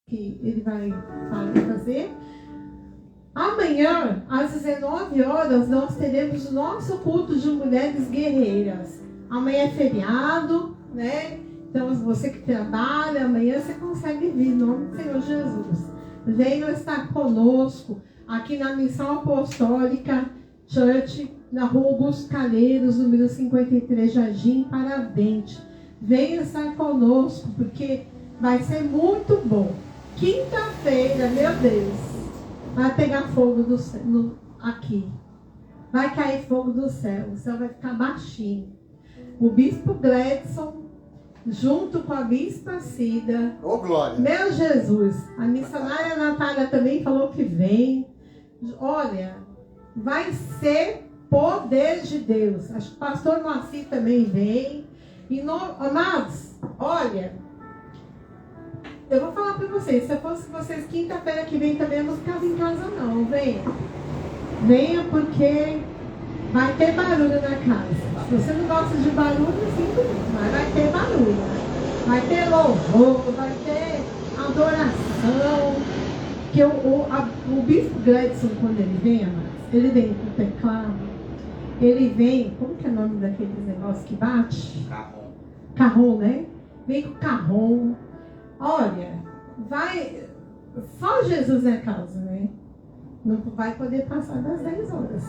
que ele vai fazer. Amanhã, às 19 horas, nós teremos o nosso culto de mulheres guerreiras. Amanhã é feriado, né? Então, você que trabalha, amanhã você consegue vir, em nome do Senhor Jesus. Venham estar conosco aqui na Missão Apostólica Church, na Rua Augusto Calheiros, número 53, Jardim Paravente. Venham estar conosco, porque vai ser muito bom. Quinta-feira, meu Deus, vai pegar fogo do céu, aqui. Vai cair fogo do céu, o céu vai ficar baixinho. O bispo Gledson, junto com a bispa Cida. Ô, glória! Meu Jesus, a missionária Natália também falou que vem. Olha, vai ser poder de Deus. Acho que o pastor Moacir também vem. E amados, olha, eu vou falar para vocês, se eu fosse vocês quinta-feira que vem também, eu não ficava em casa não, venha. Venha porque vai ter barulho na casa. Se você não gosta de barulho, sinto muito, mas vai ter barulho. Vai ter louvor, vai ter adoração. Que o bispo Gledson, quando ele vem, amados, ele vem com o teclado, ele vem, como que é o nome daqueles negócios que bate? Carrom, né? Vem com carrom. Olha, vai. Só Jesus é causa, né? Não vai poder passar das 10 horas.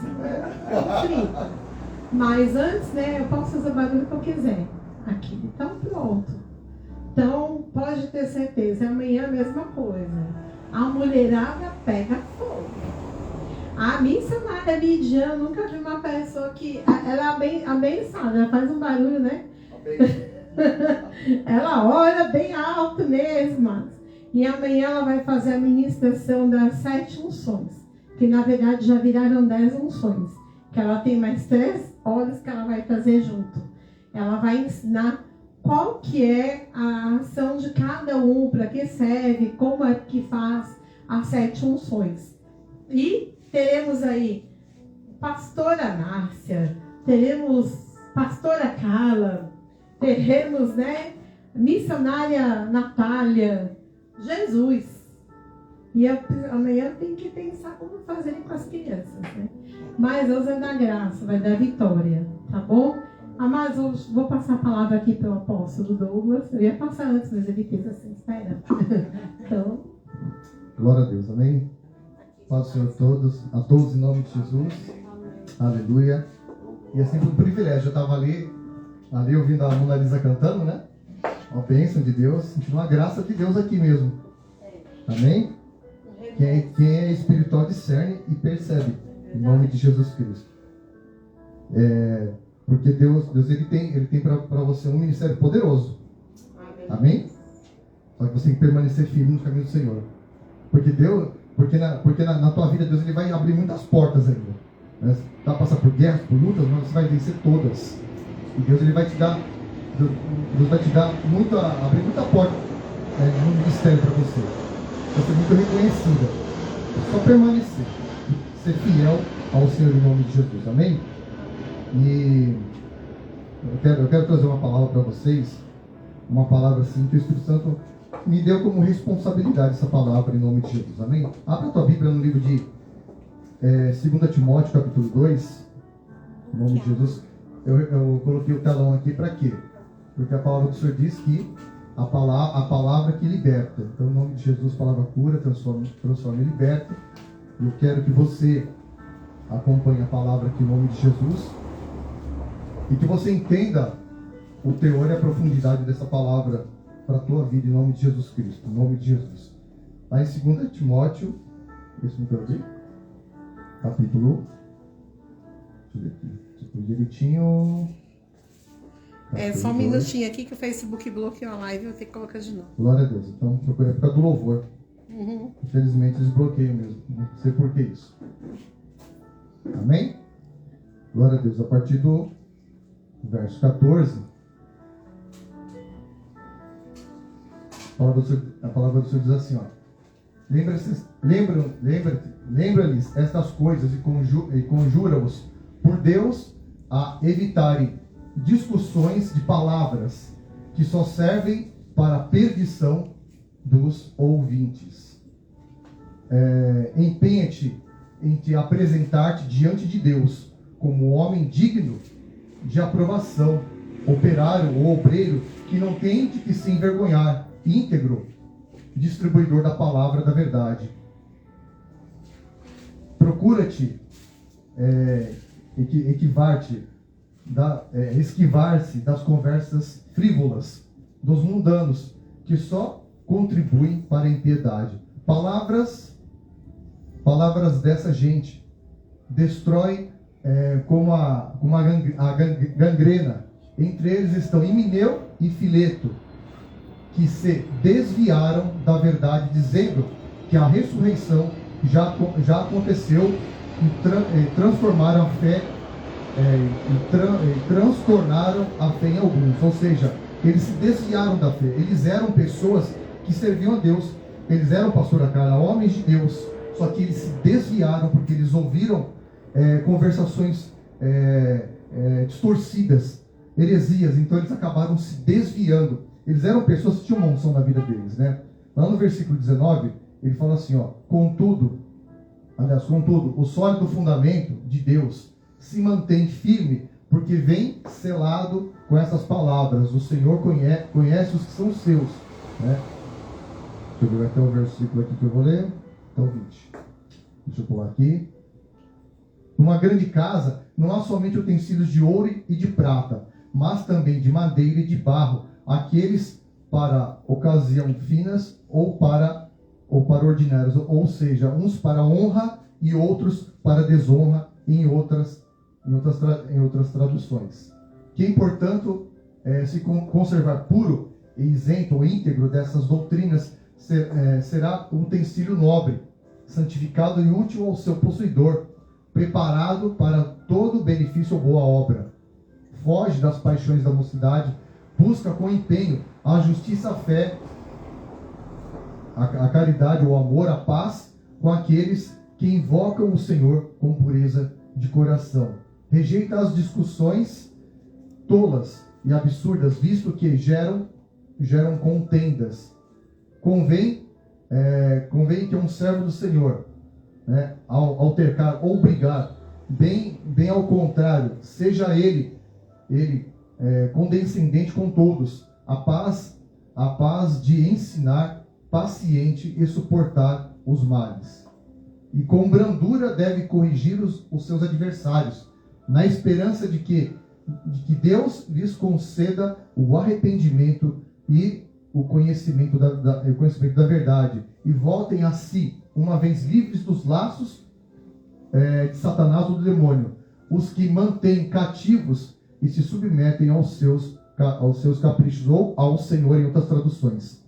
Frita. Mas antes, né? Eu posso fazer o barulho que eu quiser. Aqui. Então, pronto. Então, pode ter certeza. Amanhã a mesma coisa. A mulherada pega fogo. A missionária Lidiana, nunca vi uma pessoa que. Ela é abençoada. Ela faz um barulho, né? Ela ora bem alto mesmo. E amanhã ela vai fazer a ministração das 7 unções, que na verdade já viraram 10 unções, que ela tem mais 3 horas que ela vai fazer junto. Ela vai ensinar qual que é a ação de cada um, para que serve, como é que faz as 7 unções. E teremos aí pastora Márcia, teremos pastora Carla, teremos, né, missionária Natália, Jesus. E amanhã tem que pensar como fazer com as crianças, né? Mas Deus vai dar graça, vai dar vitória, tá bom? Mas eu vou passar a palavra aqui para o apóstolo Douglas. Eu ia passar antes, mas ele fez assim, espera. Então. Glória a Deus, amém? Paz do Senhor a todos em nome de Jesus. Aleluia. E é sempre um privilégio. Eu estava ali ouvindo a Mona Lisa cantando, né? Uma bênção de Deus, sentindo uma graça de Deus aqui mesmo. Amém? Quem é espiritual discerne e percebe, em nome de Jesus Cristo. Porque Deus ele tem para você um ministério poderoso. Amém? Só que você tem que permanecer firme no caminho do Senhor. Porque na tua vida Deus ele vai abrir muitas portas ainda. Né? Você vai passar por guerras, por lutas, mas você vai vencer todas. E Deus ele vai te dar abrir muita porta no ministério para você. Vai ser muito reconhecida. É só permanecer. Ser fiel ao Senhor em nome de Jesus. Amém? E eu quero trazer uma palavra para vocês. Uma palavra assim que o Espírito Santo me deu como responsabilidade essa palavra em nome de Jesus. Amém? Abra a tua Bíblia no livro de 2 Timóteo capítulo 2. Em nome de Jesus. Eu coloquei o telão aqui para quê? Porque a palavra do Senhor diz que a palavra que liberta. Então, em nome de Jesus, a palavra cura, transforma e liberta. E eu quero que você acompanhe a palavra aqui em nome de Jesus. E que você entenda o teor e a profundidade dessa palavra para a tua vida, em nome de Jesus Cristo. Em nome de Jesus. Lá em 2 Timóteo, esse não quero ver, capítulo... Deixa eu ver aqui. Tipo, direitinho... Só um minutinho aqui que o Facebook bloqueou a live, eu vou ter que colocar de novo. Glória a Deus. Então, procurei por causa do louvor. Infelizmente, eles bloqueiam mesmo. Não sei por que isso. Amém? Glória a Deus. A partir do verso 14, a palavra do Senhor diz assim, ó. Lembra-lhes estas coisas e conjura-os por Deus a evitarem discussões de palavras que só servem para a perdição dos ouvintes. Empenha-te em te apresentar-te diante de Deus como homem digno de aprovação, operário ou obreiro que não tem de que se envergonhar, íntegro, distribuidor da palavra da verdade. Procura-te esquivar-se das conversas frívolas, dos mundanos, que só contribuem para a impiedade. Palavras dessa gente destrói como a gangrena. Entre eles estão Himeneu e Fileto, que se desviaram da verdade, dizendo que a ressurreição já aconteceu e transformaram a fé transtornaram a fé em alguns. Ou seja, eles se desviaram da fé. Eles eram pessoas que serviam a Deus. Eles eram, pastor Acala, homens de Deus. Só que eles se desviaram porque eles ouviram conversações distorcidas, heresias. Então eles acabaram se desviando. Eles eram pessoas que tinham uma unção na vida deles, né? Lá no versículo 19, ele fala assim, ó: contudo, o sólido fundamento de Deus se mantém firme, porque vem selado com essas palavras: o Senhor conhece os que são seus, né? Deixa eu ver até o versículo aqui que eu vou ler. Então, 20. Deixa eu pular aqui. Numa grande casa não há somente utensílios de ouro e de prata, mas também de madeira e de barro, aqueles para ocasião finas ou para ordinários, ou seja, uns para honra e outros para desonra, em outras traduções. Quem, portanto, se conservar puro e isento ou íntegro dessas doutrinas, será um utensílio nobre, santificado e útil ao seu possuidor, preparado para todo benefício ou boa obra. Foge das paixões da mocidade, busca com empenho a justiça, a fé, a caridade, o amor, a paz com aqueles que invocam o Senhor com pureza de coração. Rejeita as discussões tolas e absurdas, visto que geram contendas. Convém que um servo do Senhor, né, ao altercar ou brigar, bem ao contrário, seja ele condescendente com todos, a paz de ensinar, paciente e suportar os males. E com brandura deve corrigir os seus adversários, na esperança de que Deus lhes conceda o arrependimento e o conhecimento da verdade, e voltem a si, uma vez livres dos laços de Satanás ou do demônio, os que mantêm cativos e se submetem aos seus caprichos, ou ao Senhor, em outras traduções.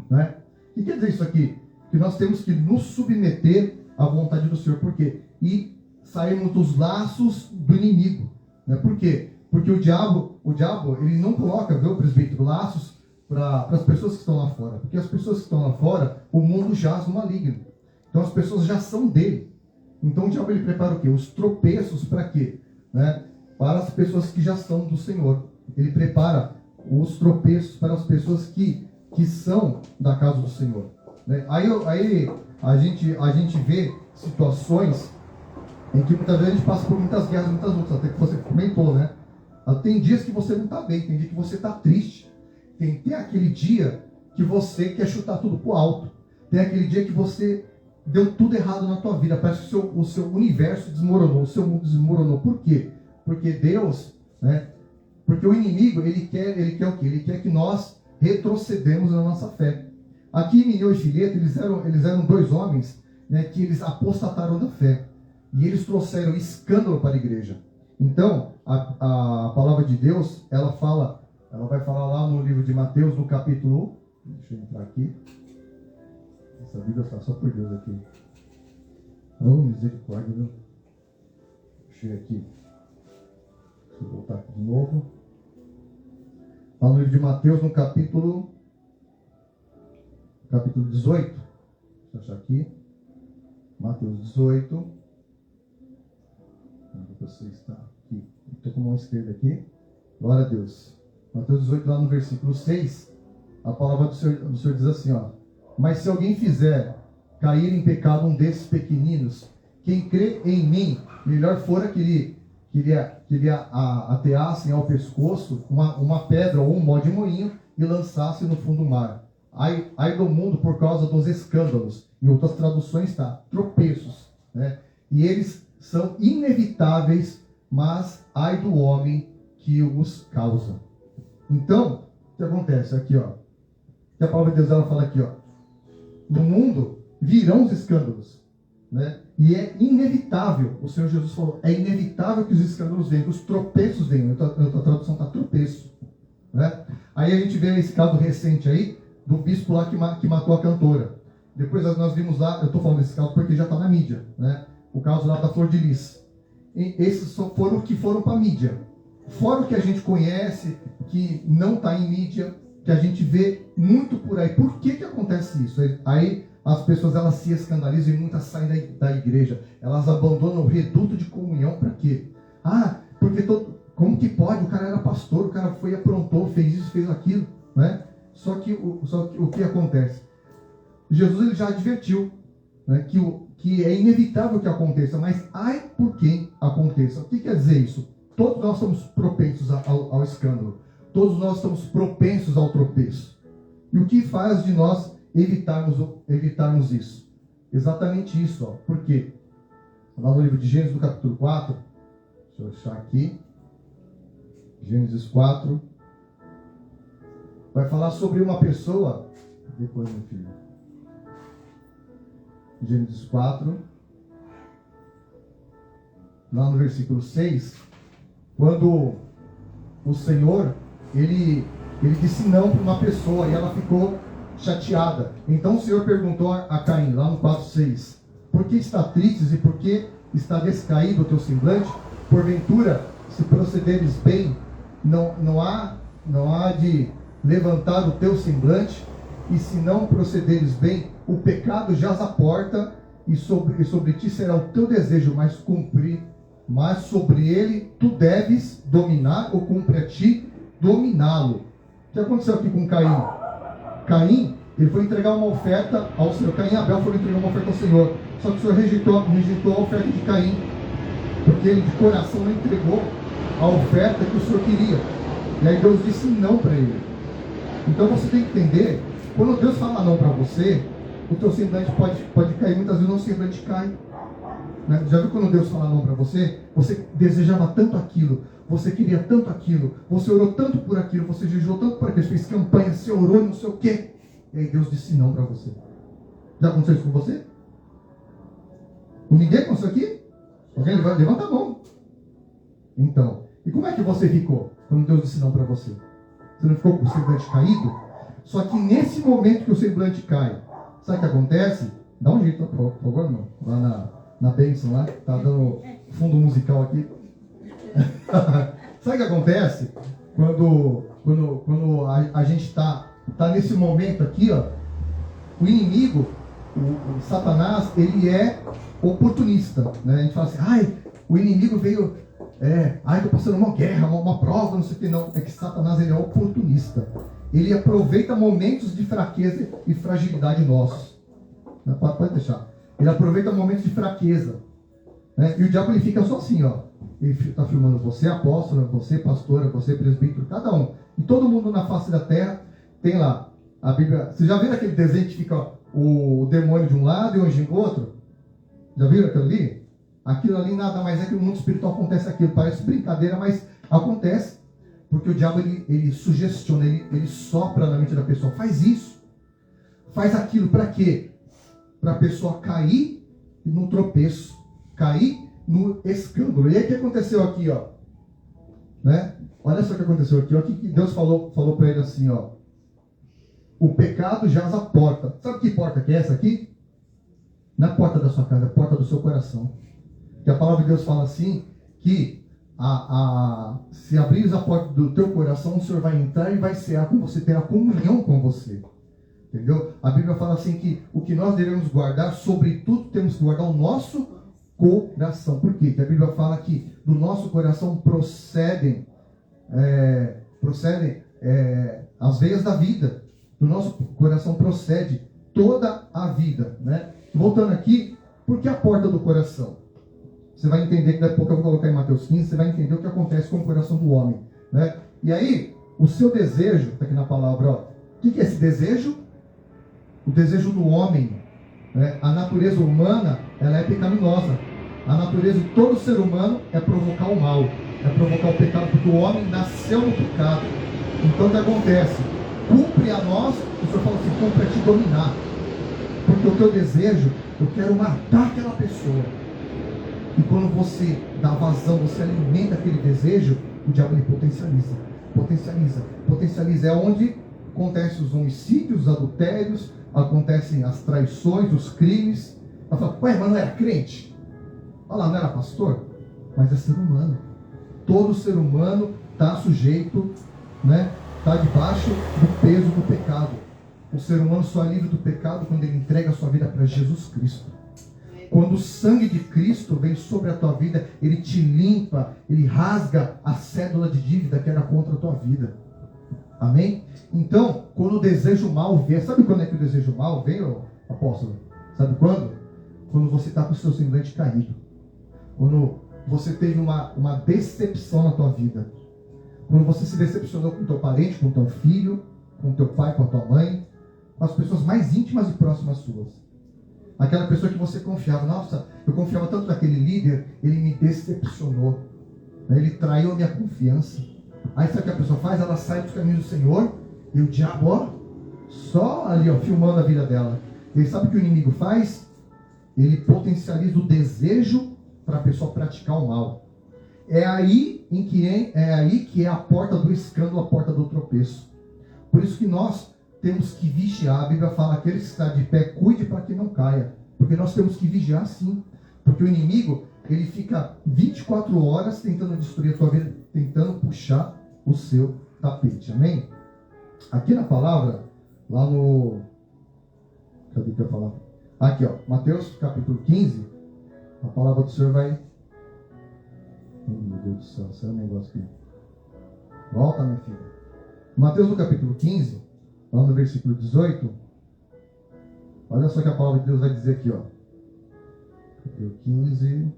Né? O que quer dizer isso aqui? Que nós temos que nos submeter à vontade do Senhor. Por quê? E sairmos dos laços do inimigo. Né? Por quê? Porque o diabo ele não coloca, viu, presbítero, laços para as pessoas que estão lá fora. Porque as pessoas que estão lá fora, o mundo jaz no maligno. Então as pessoas já são dele. Então o diabo ele prepara o quê? Os tropeços para quê? Né? Para as pessoas que já são do Senhor. Ele prepara os tropeços para as pessoas que são da casa do Senhor. Né? Aí a gente vê situações em que muitas vezes a gente passa por muitas guerras, muitas lutas, até que você comentou, né? Tem dias que você não está bem, tem dia que você está triste. Tem aquele dia que você quer chutar tudo pro alto. Tem aquele dia que você deu tudo errado na tua vida. Parece que o seu universo desmoronou, o seu mundo desmoronou. Por quê? Porque Deus, né? Porque o inimigo, ele quer o quê? Ele quer que nós retrocedemos na nossa fé. Aqui em Himeneu e Fileto, eles eram dois homens, né, que eles apostataram da fé. E eles trouxeram escândalo para a igreja. Então, a palavra de Deus, ela vai falar lá no livro de Mateus, no capítulo 1. Deixa eu entrar aqui. Essa Bíblia está só por Deus aqui. Oh, misericórdia, viu? Deixa eu ir aqui. Deixa eu voltar aqui de novo. Lá no livro de Mateus, no capítulo 18. Deixa eu achar aqui. Mateus 18. Onde você está? Aqui. Estou com a mão esquerda aqui. Glória a Deus. Mateus 18, lá no versículo 6, a palavra do Senhor diz assim, ó: Mas se alguém fizer cair em pecado um desses pequeninos, quem crê em mim, melhor fora que lhe ateassem ao pescoço uma pedra ou um mó de moinho e lançassem no fundo do mar. Ai do mundo por causa dos escândalos. Em outras traduções está tropeços, né? E eles são inevitáveis, mas ai do homem que os causa. Então, o que acontece aqui, ó? Que a palavra de Deus ela fala aqui, ó. No mundo virão os escândalos, né? E é inevitável, o Senhor Jesus falou, é inevitável que os escândalos venham, que os tropeços venham. A tradução está tropeço, né? Aí a gente vê esse caso recente aí, do bispo lá que matou a cantora. Depois nós vimos lá, eu estou falando desse caso porque já está na mídia, né? O caso lá da Flor de Lis. E esses foram o que foram para a mídia. Fora o que a gente conhece, que não está em mídia, que a gente vê muito por aí. Por que acontece isso? Aí as pessoas elas se escandalizam e muitas saem da igreja. Elas abandonam o reduto de comunhão para quê? Porque como que pode? O cara era pastor, o cara foi, aprontou, fez isso, fez aquilo, né? Só que o que acontece? Jesus ele já advertiu, né, que é inevitável que aconteça, mas ai por quem aconteça. O que quer dizer isso? Todos nós somos propensos ao escândalo. Todos nós estamos propensos ao tropeço. E o que faz de nós evitarmos isso? Exatamente isso. Ó. Por quê? Lá no livro de Gênesis, no capítulo 4, deixa eu achar aqui. Gênesis 4. Vai falar sobre uma pessoa. Depois, meu filho. Gênesis 4. Lá no versículo 6. Quando o Senhor, ele disse não para uma pessoa e ela ficou chateada. Então o Senhor perguntou a Caim, lá no 4:6, por que está triste e por que está descaído o teu semblante? Porventura, se procederes bem, não há de levantar o teu semblante, e se não procederes bem, o pecado jaz à porta, e sobre ti será o teu desejo, mas sobre ele tu deves dominar, ou cumpre a ti dominá-lo. O que aconteceu aqui com Caim? Caim, ele foi entregar uma oferta ao Senhor. Caim e Abel foram entregar uma oferta ao Senhor. Só que o Senhor rejeitou a oferta de Caim, porque ele de coração não entregou a oferta que o Senhor queria. E aí Deus disse não para ele. Então você tem que entender, quando Deus fala não para você, o teu semblante pode cair. Muitas vezes o nosso semblante cai. Né? Já viu quando Deus fala não para você? Você desejava tanto aquilo, você queria tanto aquilo, você orou tanto por aquilo, você jejuou tanto por aquilo, fez campanha, você orou e não sei o quê. E aí Deus disse não para você. Já aconteceu isso com você? Com ninguém aconteceu aqui? Alguém levanta a mão. Então, e como é que você ficou quando Deus disse não para você? Você não ficou com o semblante caído? Só que nesse momento que o semblante cai, sabe o que acontece? Dá um jeito, por favor, irmão. Lá na bênção, lá. Tá dando fundo musical aqui. Sabe o que acontece? Quando a gente está nesse momento aqui, ó, o inimigo, o Satanás, ele é oportunista. Né? A gente fala assim, o inimigo veio... estou passando uma guerra, uma prova, não sei o que, não. É que Satanás, ele é oportunista. Ele aproveita momentos de fraqueza e fragilidade nossos. Pode deixar. Ele aproveita momentos de fraqueza. Né? E o diabo, ele fica só assim, ó. Ele está filmando você, apóstolo, você, pastora, você, presbítero, cada um. E todo mundo na face da terra tem lá a Bíblia. Vocês já viram aquele desenho que fica o demônio de um lado e o anjinho do outro? Já viram aquilo ali? Aquilo ali nada mais é que no mundo espiritual acontece aquilo. Parece brincadeira, mas acontece. Porque o diabo, ele sugestiona, ele sopra na mente da pessoa. Faz isso. Faz aquilo. Para quê? Para a pessoa cair no tropeço. Cair no escândalo. E aí o que aconteceu aqui, ó? Né? Olha só o que aconteceu aqui. Olha o que Deus falou para ele assim, ó. O pecado jaz à porta. Sabe que porta que é essa aqui? Não é a porta da sua casa, é a porta do seu coração. Que a palavra de Deus fala assim, que se abrires a porta do teu coração, o Senhor vai entrar e vai cear com você, terá comunhão com você. Entendeu? A Bíblia fala assim que o que nós devemos guardar, sobretudo temos que guardar o nosso coração. Por quê? Porque a Bíblia fala que do nosso coração procedem as veias da vida. Do nosso coração procede toda a vida, né? Voltando aqui, por que a porta do coração? Você vai entender que daqui a pouco eu vou colocar em Mateus 15, você vai entender o que acontece com o coração do homem, né? E aí, o seu desejo, está aqui na palavra, ó, o que é esse desejo? O desejo do homem, né? A natureza humana, ela é pecaminosa. A natureza de todo ser humano é provocar o mal, é provocar o pecado, porque o homem nasceu no pecado. Então o que acontece? Cumpre a nós, o Senhor fala assim, cumpre a te dominar. Porque o teu desejo, eu quero matar aquela pessoa. E quando você dá vazão, você alimenta aquele desejo, o diabo ele potencializa. Potencializa. É onde acontecem os homicídios, os adultérios, acontecem as traições, os crimes. Ela fala, ué, mas não era crente? Olha lá, não era pastor? Mas é ser humano. Todo ser humano está sujeito, né? Está debaixo do peso do pecado. O ser humano só é livre do pecado quando ele entrega a sua vida para Jesus Cristo. Quando o sangue de Cristo vem sobre a tua vida, ele te limpa, ele rasga a cédula de dívida que era contra a tua vida. Amém? Então, quando o desejo mal vem, sabe quando é que o desejo mal vem, apóstolo? Sabe quando? Quando você está com o seu semblante caído. Quando você teve uma decepção na tua vida. Quando você se decepcionou com o teu parente, com o teu filho, com o teu pai, com a tua mãe, com as pessoas mais íntimas e próximas suas. Aquela pessoa que você confiava. Nossa, eu confiava tanto naquele líder, ele me decepcionou. Ele traiu a minha confiança. Aí sabe o que a pessoa faz? Ela sai dos caminhos do Senhor e o diabo, ó, só ali, ó, filmando a vida dela. E sabe o que o inimigo faz? Ele potencializa o desejo para a pessoa praticar o mal. É aí que é a porta do escândalo, a porta do tropeço. Por isso que nós temos que vigiar. A Bíblia fala, aquele que está de pé, cuide para que não caia. Porque nós temos que vigiar sim. Porque o inimigo, ele fica 24 horas tentando destruir a tua vida, tentando puxar o seu tapete. Amém? Aqui na palavra, lá no... Cadê que eu ia falar? Aqui, ó, Mateus capítulo 15, a palavra do Senhor vai... Oh, meu Deus do céu, saiu um negócio aqui. Volta, minha filha. Mateus no capítulo 15, lá no versículo 18, olha só que a palavra de Deus vai dizer aqui, ó. Mateus 15,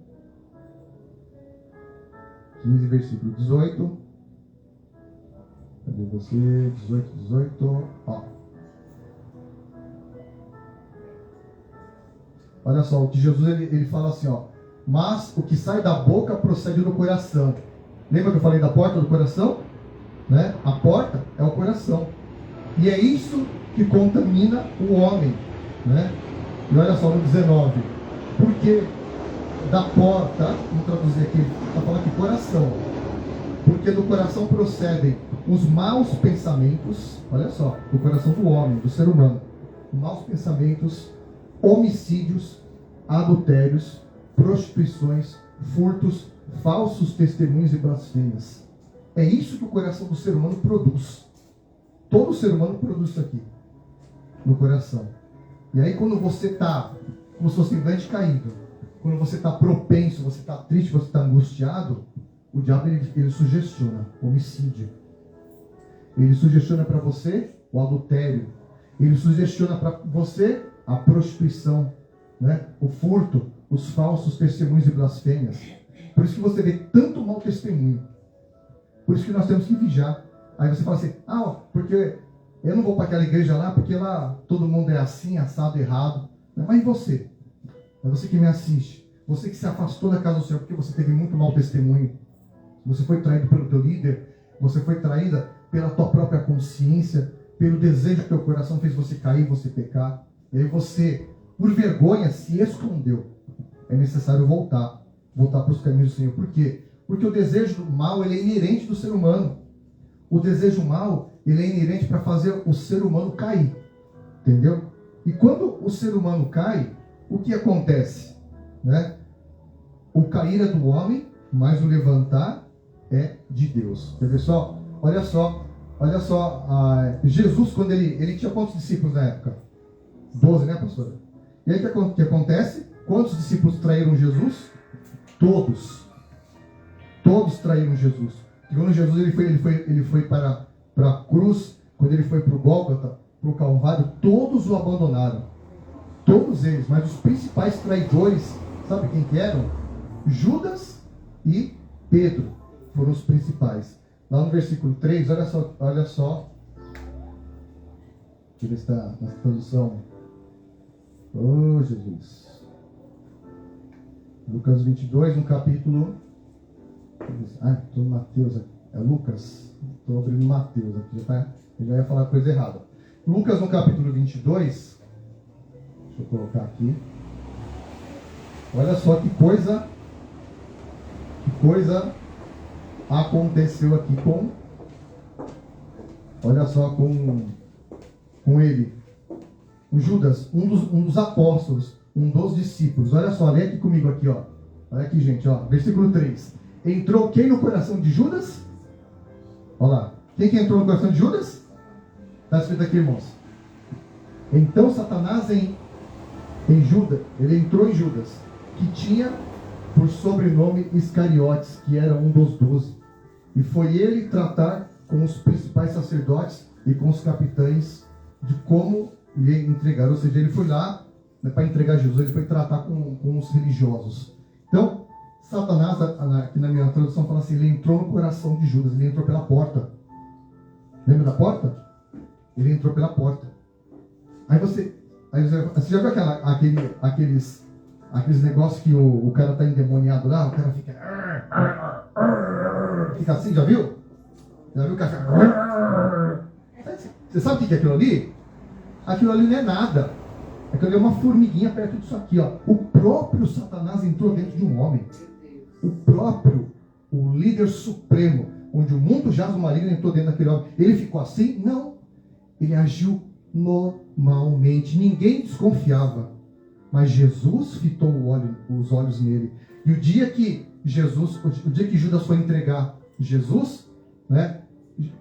versículo 18. Cadê você? 18, ó. Olha só, o que Jesus ele fala assim, ó. Mas o que sai da boca procede do coração. Lembra que eu falei da porta do coração? Né? A porta é o coração. E é isso que contamina o homem. Né? E olha só no 19. Porque da porta, vamos traduzir aqui, está falando aqui coração. Porque do coração procedem os maus pensamentos, olha só, do coração do homem, do ser humano. Maus pensamentos, homicídios, adultérios, prostituições, furtos, falsos testemunhos e blasfêmias. É isso que o coração do ser humano produz. Todo ser humano produz isso aqui, no coração. E aí quando você está com o seu semblante caído, quando você está propenso, você está triste, você está angustiado, o diabo ele sugestiona homicídio. Ele sugestiona para você o adultério. Ele sugestiona para você a prostituição, né? O furto, os falsos testemunhos e blasfêmias. Por isso que você vê tanto mau testemunho. Por isso que nós temos que vigiar. Aí você fala assim, porque eu não vou para aquela igreja lá, porque lá todo mundo é assim, assado, errado. Mas e você? É você que me assiste. Você que se afastou da casa do Senhor porque você teve muito mau testemunho. Você foi traído pelo teu líder. Você foi traída pela tua própria consciência, pelo desejo que teu coração fez você cair, você pecar. E aí você, por vergonha, se escondeu. É necessário voltar para os caminhos do Senhor. Por quê? Porque o desejo do mal, ele é inerente do ser humano. O desejo mal, ele é inerente para fazer o ser humano cair. Entendeu? E quando o ser humano cai, o que acontece? Né? O cair é do homem, mas o levantar é de Deus. Quer ver só? Olha só, Jesus, quando ele tinha quantos discípulos na época? 12, né, pastora? E aí o que acontece? Quantos discípulos traíram Jesus? Todos. Todos traíram Jesus. E quando Jesus ele foi para a cruz, quando ele foi para o Gólgota, para o Calvário, todos o abandonaram. Todos eles, mas os principais traidores, sabe quem que eram? Judas e Pedro foram os principais. Lá no versículo 3, olha só. Deixa eu ver se está na tradução. Oh, Jesus. Lucas 22, no capítulo... estou no Mateus aqui. É Lucas. Estou abrindo Mateus aqui. Eu já ia falar coisa errada. Lucas, no capítulo 22. Deixa eu colocar aqui. Olha só que coisa aconteceu aqui com... Olha só com ele. O Judas, um dos apóstolos, um dos discípulos. Olha só, lê aqui comigo aqui, ó. Olha aqui, gente, ó. Versículo 3. Entrou quem no coração de Judas? Olha lá. Quem que entrou no coração de Judas? Está escrito aqui, irmãos. Então Satanás em Judas, ele entrou em Judas, que tinha por sobrenome Iscariotes, que era um dos 12. E foi ele tratar com os principais sacerdotes e com os capitães de como lhe entregar. Ou seja, ele foi lá, né, para entregar Jesus, ele foi tratar com os religiosos. Então, Satanás, aqui na minha tradução, fala assim, ele entrou no coração de Judas, ele entrou pela porta. Lembra da porta? Ele entrou pela porta. Aí você já viu aqueles negócios que o cara tá endemoniado lá, o cara fica assim, já viu? Já viu o cara fica... Você sabe o que é aquilo ali? Aquilo ali não é nada. Aquilo ali é uma formiguinha perto disso aqui, ó. O próprio Satanás entrou dentro de um homem. O líder supremo, onde o mundo jaz do maligno, entrou dentro daquele homem. Ele ficou assim? Não. Ele agiu normalmente. Ninguém desconfiava. Mas Jesus fitou os olhos nele. E o dia que Judas foi entregar Jesus, né?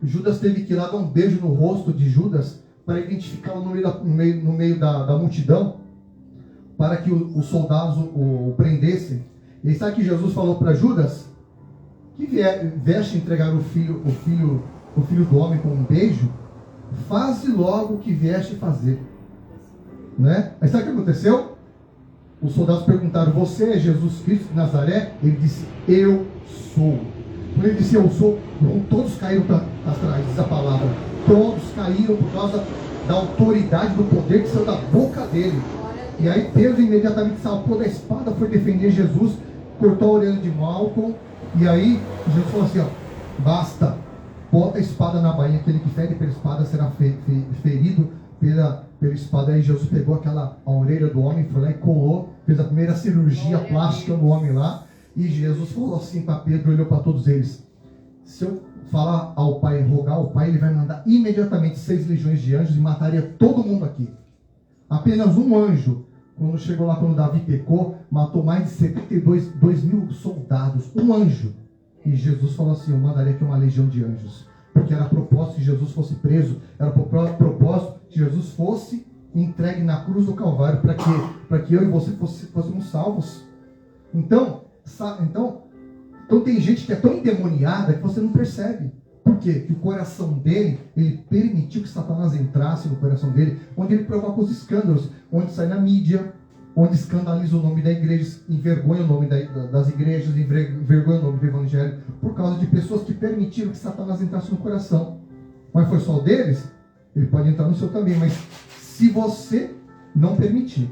Judas teve que ir lá dar um beijo no rosto de Judas para identificá-lo no meio da multidão, para que os soldados o prendessem. E sabe que Jesus falou para Judas? Que veste entregar o filho do homem com um beijo? Faze logo o que vieste fazer. Né? Aí sabe o que aconteceu? Os soldados perguntaram, você é Jesus Cristo de Nazaré? Ele disse, eu sou. Quando ele disse, eu sou, todos caíram para trás, diz a palavra. Todos caíram por causa da autoridade, do poder que saiu da boca dele. E aí Pedro imediatamente saltou da espada, foi defender Jesus, cortou a orelha de Malcolm. E aí Jesus falou assim, ó, basta, bota a espada na bainha, aquele que fere pela espada será ferido pela espada. Aí Jesus pegou a orelha do homem, foi lá e colou, fez a primeira cirurgia plástica no homem lá. E Jesus falou assim para Pedro, olhou para todos eles, se eu falar ao Pai, rogar ao Pai, ele vai mandar imediatamente 6 legiões de anjos e mataria todo mundo aqui. Apenas um anjo, quando Davi pecou, matou mais de 72 mil soldados, um anjo. E Jesus falou assim, eu mandaria aqui uma legião de anjos, porque era propósito que Jesus fosse preso, era propósito que Jesus fosse entregue na cruz do Calvário, para que eu e você fôssemos salvos. Então tem gente que é tão endemoniada que você não percebe. Por quê? Que o coração dele, ele permitiu que Satanás entrasse no coração dele, onde ele provoca os escândalos, onde sai na mídia, onde escandaliza o nome da igreja, envergonha o nome das igrejas, envergonha o nome do evangelho, por causa de pessoas que permitiram que Satanás entrasse no coração. Mas foi só o deles? Ele pode entrar no seu também, mas se você não permitir,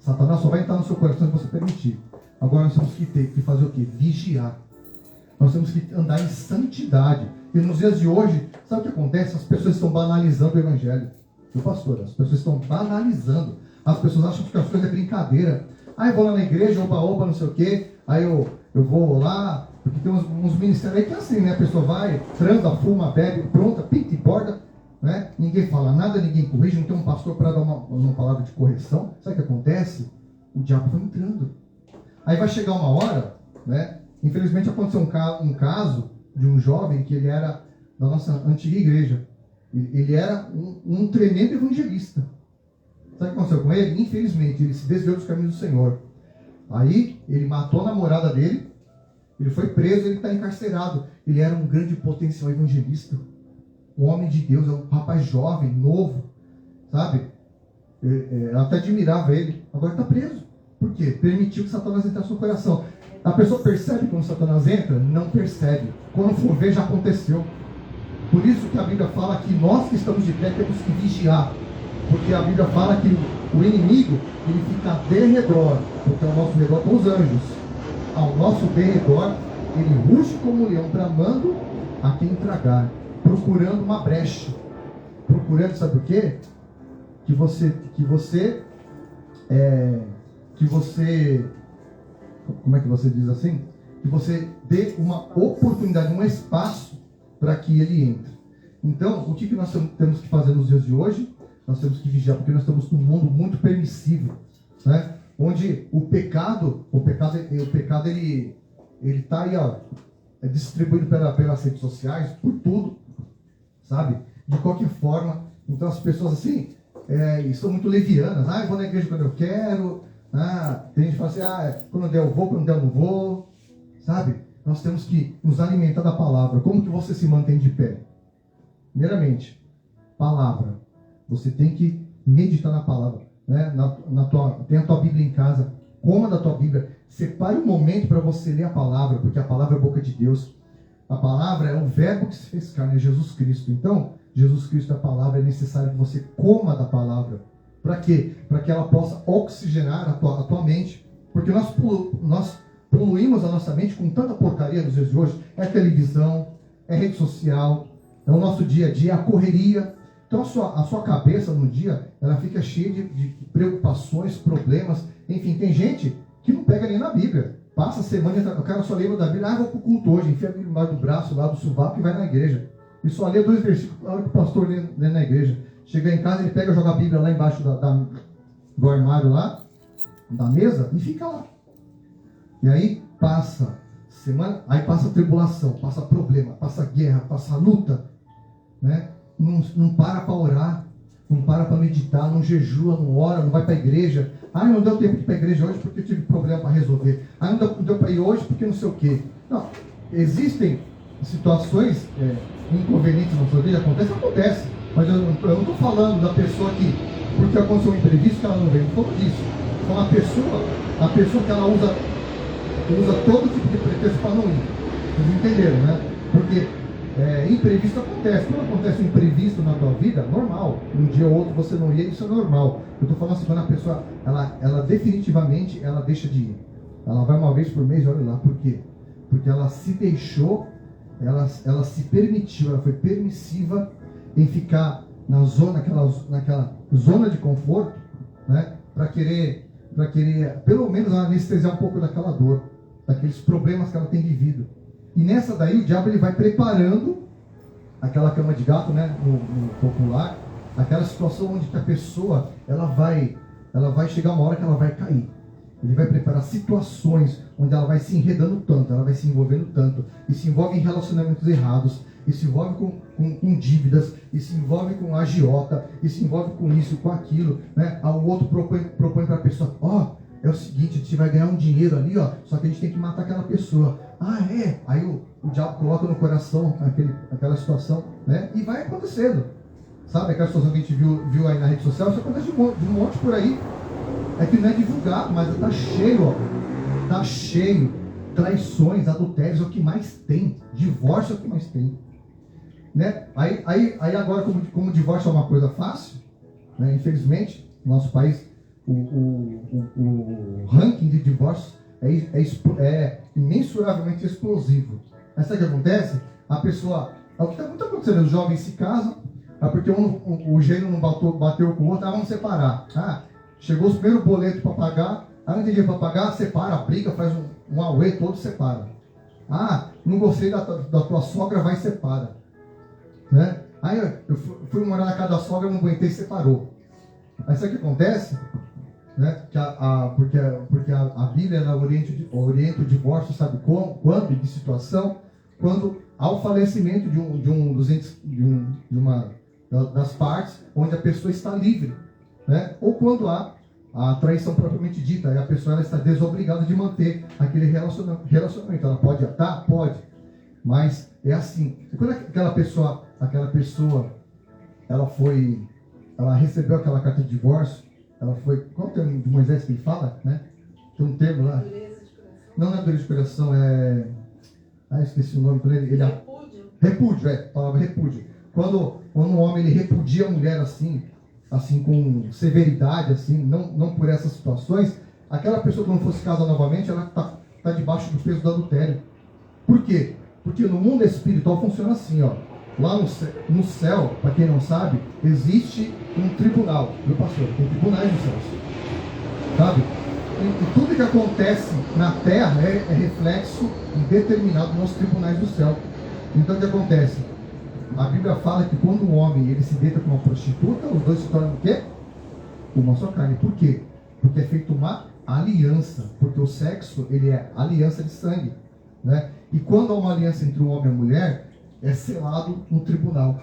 Satanás só vai entrar no seu coração se você permitir. Agora nós temos que fazer o quê? Vigiar. Nós temos que andar em santidade. E nos dias de hoje, sabe o que acontece? As pessoas estão banalizando o evangelho. Meu pastor, as pessoas estão banalizando. As pessoas acham que as coisas é brincadeira. Eu vou lá na igreja, oba, não sei o quê. Aí eu vou lá, porque tem uns ministérios aí que é assim, né? A pessoa vai, transa, fuma, bebe, pronta, pinta e borda. Né? Ninguém fala nada, ninguém corrige, não tem um pastor para dar uma palavra de correção. Sabe o que acontece? O diabo vai entrando. Aí vai chegar uma hora, né? Infelizmente aconteceu um caso de um jovem que ele era da nossa antiga igreja. Ele era um tremendo evangelista. Sabe o que aconteceu com ele? Infelizmente, ele se desviou dos caminhos do Senhor. Aí ele matou a namorada dele, ele foi preso, ele está encarcerado. Ele era um grande potencial evangelista. Um homem de Deus, um rapaz jovem, novo. sabe? Ela até admirava ele, agora está preso. Por quê? Permitiu que Satanás entrasse no coração. A pessoa percebe quando Satanás entra? Não percebe. Quando for ver, já aconteceu. Por isso que a Bíblia fala que nós que estamos de pé temos que vigiar. Porque a Bíblia fala que o inimigo, ele fica de redor, porque ao nosso redor estão os anjos. Ao nosso derredor, ele ruge como um leão, bramando a quem tragar, procurando uma brecha. Procurando, sabe o quê? Que você, como é que você diz assim? Que você dê uma oportunidade, um espaço para que ele entre. Então, o que nós temos que fazer nos dias de hoje? Nós temos que vigiar, porque nós estamos num mundo muito permissivo, né? Onde o pecado ele está aí, ó, é distribuído pelas redes sociais, por tudo, sabe? De qualquer forma. Então as pessoas assim estão muito levianas. Eu vou na igreja quando eu quero. Tem gente que fala assim, quando der eu vou, quando der eu não vou, sabe? Nós temos que nos alimentar da palavra. Como que você se mantém de pé? Primeiramente, palavra. Você tem que meditar na palavra, né? Tem a tua Bíblia em casa, coma da tua Bíblia, separe um momento para você ler a palavra, porque a palavra é a boca de Deus. A palavra é o verbo que se fez carne, é Jesus Cristo. Então, Jesus Cristo é a palavra, é necessário que você coma da palavra. Para quê? Para que ela possa oxigenar a tua mente. Porque nós poluímos a nossa mente com tanta porcaria nos dias de hoje. É televisão, é rede social, é o nosso dia a dia, a correria. Então a sua cabeça no dia, ela fica cheia de preocupações, problemas. Enfim, tem gente que não pega nem na Bíblia. Passa a semana, o cara só lembra da Bíblia. Vou para o culto hoje, enfia a Bíblia embaixo do braço, lá do sovaco e vai na igreja. E só lê 2 versículos na hora que o pastor lê na igreja. Chega em casa, ele pega e joga a Bíblia lá embaixo do armário lá, da mesa, e fica lá. E aí passa semana, aí passa tribulação, passa problema, passa guerra, passa luta, né? Não para orar, não para meditar, não jejua, não ora, não vai para a igreja. Não deu tempo de ir para a igreja hoje porque eu tive problema para resolver. Não deu para ir hoje porque não sei o quê. Não, existem situações inconvenientes na sua vida, acontece. Mas eu não estou falando da pessoa que, porque aconteceu um imprevisto, que ela não veio. Não estou disso. Então a pessoa que ela usa todo tipo de pretexto para não ir. Vocês entenderam, né? Porque imprevisto acontece. Quando acontece um imprevisto na tua vida, normal. Um dia ou outro você não ia, isso é normal. Eu estou falando assim, quando a pessoa, ela definitivamente, ela deixa de ir. Ela vai uma vez por mês, olha lá. Por quê? Porque ela se deixou, ela se permitiu, ela foi permissiva em ficar naquela zona de conforto, né? Para querer, pelo menos, anestesiar um pouco daquela dor, daqueles problemas que ela tem vivido. E nessa daí, o diabo ele vai preparando aquela cama de gato, né? No popular, aquela situação onde a pessoa ela vai chegar uma hora que ela vai cair. Ele vai preparar situações onde ela vai se enredando tanto, ela vai se envolvendo tanto, e se envolve em relacionamentos errados, e se envolve com dívidas, e se envolve com agiota, e se envolve com isso, com aquilo, né? O outro propõe para a pessoa, é o seguinte, a gente vai ganhar um dinheiro ali, só que a gente tem que matar aquela pessoa. Aí o diabo coloca no coração aquela situação, né? E vai acontecendo. Sabe aquela situação que a gente viu aí na rede social? Isso acontece de um monte por aí. É que não é divulgado, mas está cheio, está cheio. Traições, adultérios é o que mais tem. Divórcio é o que mais tem. Né? Aí agora, como divórcio é uma coisa fácil, né? Infelizmente, no nosso país, o ranking de divórcios é imensuravelmente explosivo. Mas sabe o que acontece? A pessoa, é o que está muito acontecendo, os jovens se casam, porque o gênero não bateu com o outro, vamos separar. Chegou o primeiro boleto para pagar, não tem dinheiro para pagar, separa, briga, faz um auê todo, separa. Não gostei da tua sogra, vai e separa. Né? Aí eu fui morar na casa da sogra, não aguentei, separou. Aí sabe o que acontece? Né? Porque a Bíblia ela orienta o divórcio, sabe quando? De situação? Quando há o falecimento de uma das partes, onde a pessoa está livre. Né? Ou quando há a traição propriamente dita, e a pessoa ela está desobrigada de manter aquele relacionamento. Ela pode atar? Pode. Mas é assim. E quando aquela pessoa ela foi ela recebeu aquela carta de divórcio, ela foi, qual é o termo de Moisés que ele fala, né? Tem um termo lá. Não é dureza de coração, esqueci o nome dele. Repúdio, palavra repúdio. Quando um homem ele repudia a mulher assim com severidade, assim, não por essas situações, aquela pessoa que não fosse casar novamente, ela está debaixo do peso do adultério. Por quê? Porque no mundo espiritual funciona assim, ó. Lá no céu, para quem não sabe, existe um tribunal. Meu pastor, tem tribunais no céu. Sabe? E tudo que acontece na terra é reflexo determinado nos tribunais do céu. Então o que acontece? A Bíblia fala que quando um homem ele se deita com uma prostituta, os dois se tornam o quê? Uma só carne. Por quê? Porque é feita uma aliança. Porque o sexo ele é aliança de sangue, né? E quando há uma aliança entre um homem e uma mulher, é selado no tribunal.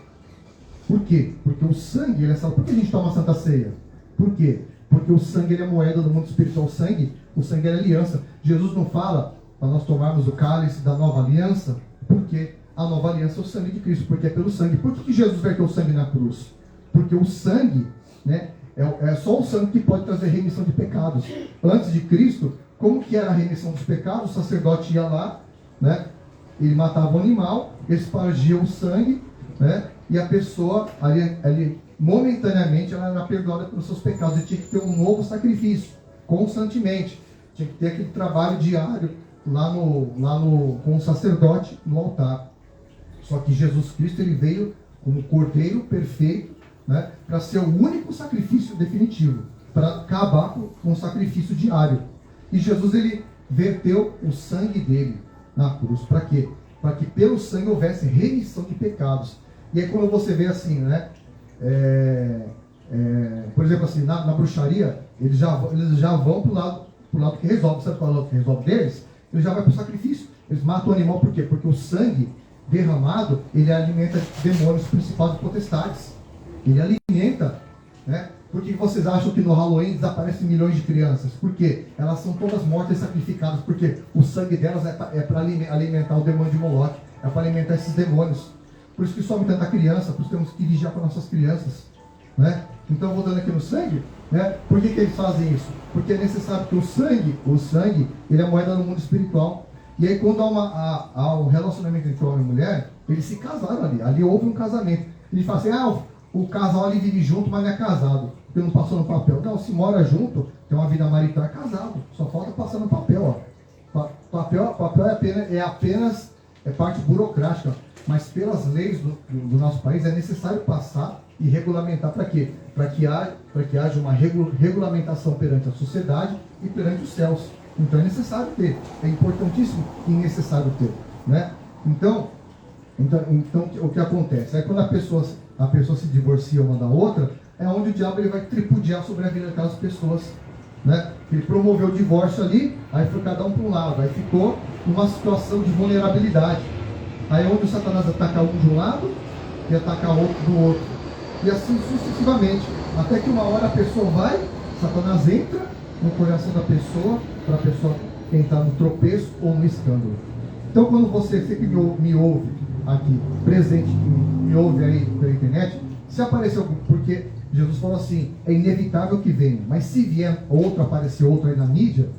Por quê? Porque o sangue ele é selado. Por que a gente toma a Santa Ceia? Por quê? Porque o sangue ele é moeda do mundo espiritual. O sangue é aliança. Jesus não fala para nós tomarmos o cálice da nova aliança, porque a nova aliança é o sangue de Cristo, porque é pelo sangue. Por que Jesus vai ter o sangue na cruz? Porque o sangue, né, é só o sangue que pode trazer remissão de pecados. Antes de Cristo, como que era a remissão dos pecados? O sacerdote ia lá, né, ele matava o animal, espargia o sangue, né, e a pessoa ali momentaneamente ela era perdoada pelos seus pecados. E tinha que ter um novo sacrifício, constantemente. Tinha que ter aquele trabalho diário lá com o sacerdote no altar. Só que Jesus Cristo ele veio como cordeiro perfeito, né, para ser o único sacrifício definitivo, para acabar com o sacrifício diário. E Jesus ele verteu o sangue dele na cruz. Para quê? Para que pelo sangue houvesse remissão de pecados. E aí quando você vê assim, né? Por exemplo assim, na bruxaria, eles já vão para o lado que resolve. Sabe qual é o lado que resolve deles? Ele já vai para o sacrifício. Eles matam o animal por quê? Porque o sangue derramado, ele alimenta demônios, principais e potestades. Ele alimenta, né? Por que vocês acham que no Halloween desaparecem milhões de crianças? Por quê? Elas são todas mortas e sacrificadas, porque o sangue delas é para alimentar o demônio de Moloque, é para alimentar esses demônios. Por isso que some tanta criança, por isso temos que vigiar com nossas crianças, né? Então, voltando aqui no sangue, né? Por que eles fazem isso? Porque é necessário que o sangue, ele é moeda no mundo espiritual. E aí, quando há um relacionamento entre homem e mulher, eles se casaram ali houve um casamento. Ele fala assim, o casal ali vive junto, mas não é casado, porque não passou no papel. Não, se mora junto, tem uma vida marital, é casado, só falta passar no papel, ó. Papel é apenas parte burocrática, mas pelas leis do nosso país é necessário passar e regulamentar. Para quê? Para que haja uma regulamentação perante a sociedade e perante os céus. Então é necessário ter, é importantíssimo e necessário ter, né? Então o que acontece? Aí quando a pessoa se divorcia uma da outra, é onde o diabo ele vai tripudiar sobre a vida daquelas pessoas, né? Ele promoveu o divórcio ali, aí foi cada um para um lado, aí ficou numa situação de vulnerabilidade. Aí onde o Satanás ataca um de um lado e ataca o outro do outro, e assim sucessivamente, até que uma hora a pessoa Satanás entra no coração da pessoa, para a pessoa entrar no tropeço ou no escândalo. Então quando você sempre me ouve aqui, presente, me ouve aí pela internet, se aparecer algum, porque Jesus falou assim, é inevitável que venha, mas se vier aparecer outro aí na mídia,